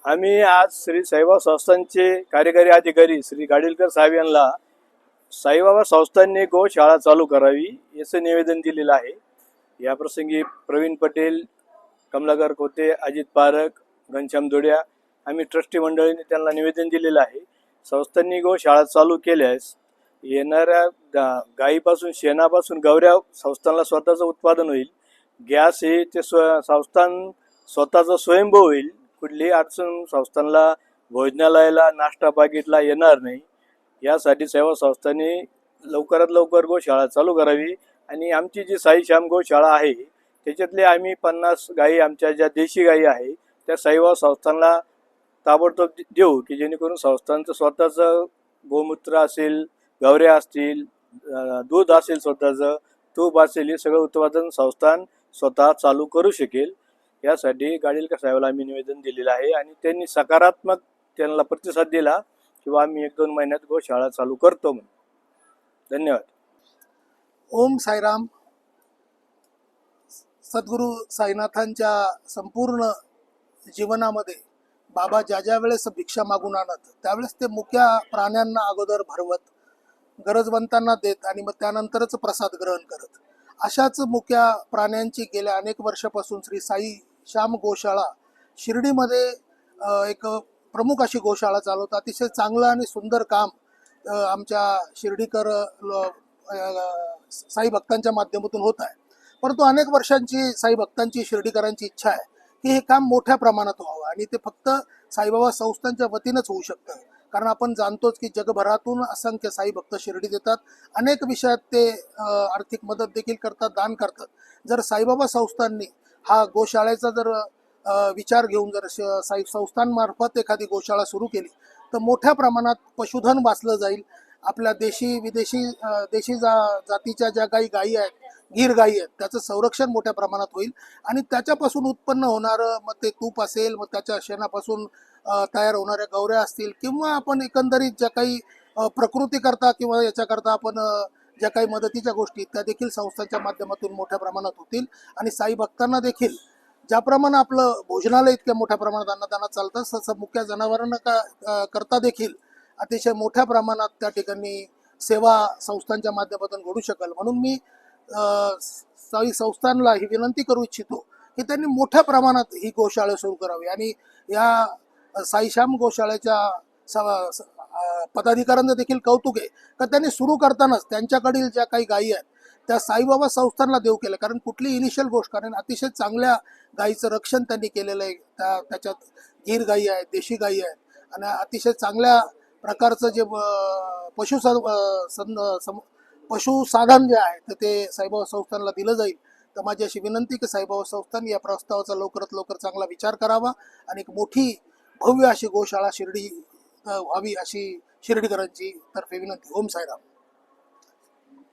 आम्ही आज श्री साईबाबा संस्थानचे कार्यकारी अधिकारी श्री गाडीलकर साहेब यांना साईबाबा संस्थांनी गोशाळा चालू करावी याचं निवेदन दिलेलं आहे। या प्रसंगी प्रवीण पटेल, कमलाकर खोते, अजित पारक, घनश्याम दोड्या आम्ही ट्रस्टी मंडळीने त्यांना निवेदन दिलेलं आहे। संस्थांनी गोशाळा चालू केल्यास येणाऱ्या गायीपासून शेणापासून गवऱ्या संस्थांना स्वतःचं उत्पादन होईल। गॅस हे ते संस्थान स्वतःचा स्वयंभू होईल। कुठलीही अडचण संस्थांना भोजनालयाला नाश्ता पाकिटला येणार नाही। यासाठी सेवा संस्थांनी लवकरात लवकर गोशाळा चालू करावी आणि आमची जी साईश्याम गोशाळा आहे त्याच्यातले आम्ही 50 गायी आमच्या ज्या देशी गायी आहे त्या साईबाबा संस्थांना ताबडतोब देऊ की जेणेकरून संस्थांचं स्वतःचं गोमूत्र असेल, गवऱ्या असतील, दूध असेल, स्वतःचं तूप असेल, हे सगळं उत्पादन संस्थान स्वतः चालू करू शकेल। यासाठी गाडीलकर साहेबांना आम्ही निवेदन दिलेलं आहे आणि त्यांनी सकारात्मक त्यांना प्रतिसाद दिला किंवा आम्ही 1-2 महिन्यात गोशाळा चालू करतो म्हणून। धन्यवाद। ओम साईराम। सद्गुरू साईनाथांच्या संपूर्ण जीवनामध्ये बाबा ज्या वेळेस भिक्षा मागून आणत त्यावेळेस ते मुक्या प्राण्यांना अगोदर भरवत, गरजवंतांना देत आणि मग त्यानंतरच प्रसाद ग्रहण करत। अशाच मुक्या प्राण्यांची गेल्या अनेक वर्षापासून श्री साई श्याम गोशाळा शिर्डीमध्ये एक प्रमुख अशी गोशाळा चालवतात। अतिशय चांगलं आणि सुंदर काम आमच्या शिर्डीकर साई भक्तांच्या माध्यमातून होत आहे। परंतु अनेक वर्षांची साई भक्तांची, शिर्डीकरांची इच्छा आहे की हे काम मोठ्या प्रमाणात व्हावं आणि ते फक्त साईबाबा संस्थांच्या वतीनंच होऊ शकतं। कारण आपण जाणतोच की जगभरातून असंख्य साई भक्त शिर्डीत येतात, अनेक विषयात ते आर्थिक मदत देखील करतात, दान करतात। जर साईबाबा संस्थांनी हा गोशाळेचा जर विचार घेऊन जर साई संस्थांमार्फत एखादी गोशाळा सुरू केली तर मोठ्या प्रमाणात पशुधन वाचलं जाईल। आपल्या देशी विदेशी देशी जातीच्या ज्या काही गायी आहेत, गीर गायी आहेत, त्याचं संरक्षण मोठ्या प्रमाणात होईल आणि त्याच्यापासून उत्पन्न होणारं मग ते तूप असेल, मग त्याच्या शेणापासून तयार होणाऱ्या गवऱ्या असतील किंवा आपण एकंदरीत ज्या काही प्रकृतीकरता किंवा याच्याकरता आपण ज्या काही मदतीच्या गोष्टी त्या देखील संस्थांच्या माध्यमातून मोठ्या प्रमाणात होतील आणि साई भक्तांना देखील ज्याप्रमाणे आपलं भोजनालय इतक्या मोठ्या प्रमाणात अन्नदान चालतं तसं मुक्या जनावरांना करता देखील अतिशय मोठ्या प्रमाणात त्या ठिकाणी सेवा संस्थांच्या माध्यमातून घडू शकेल। म्हणून मी साई संस्थांना ही विनंती करू इच्छितो की त्यांनी मोठ्या प्रमाणात ही गोशाळा सुरू करावी आणि या साईश्याम गोशाळेच्या पदाधिकाऱ्यांचं देखील कौतुक आहे का त्यांनी सुरू करतानाच त्यांच्याकडील ज्या काही गायी आहेत त्या साईबाबा संस्थांना देऊ केलं। कारण कुठली इनिशियल गोष्ट, कारण अतिशय चांगल्या गायीचं रक्षण त्यांनी केलेलं आहे। त्याच्यात गीर गायी आहेत, देशी गायी आहेत आणि अतिशय चांगल्या प्रकारचं जे पशुसाधन जे आहे तर ते साईबाबा संस्थानला दिलं जाईल। तर माझी अशी विनंती की साईबाबा संस्थान या प्रस्तावाचा लवकरात लवकर चांगला विचार करावा आणि एक मोठी भव्य अशी गोशाळा शिर्डी व्हावी अशी शिर्डीकरांची तर्फे विनंती। ओम साईराम।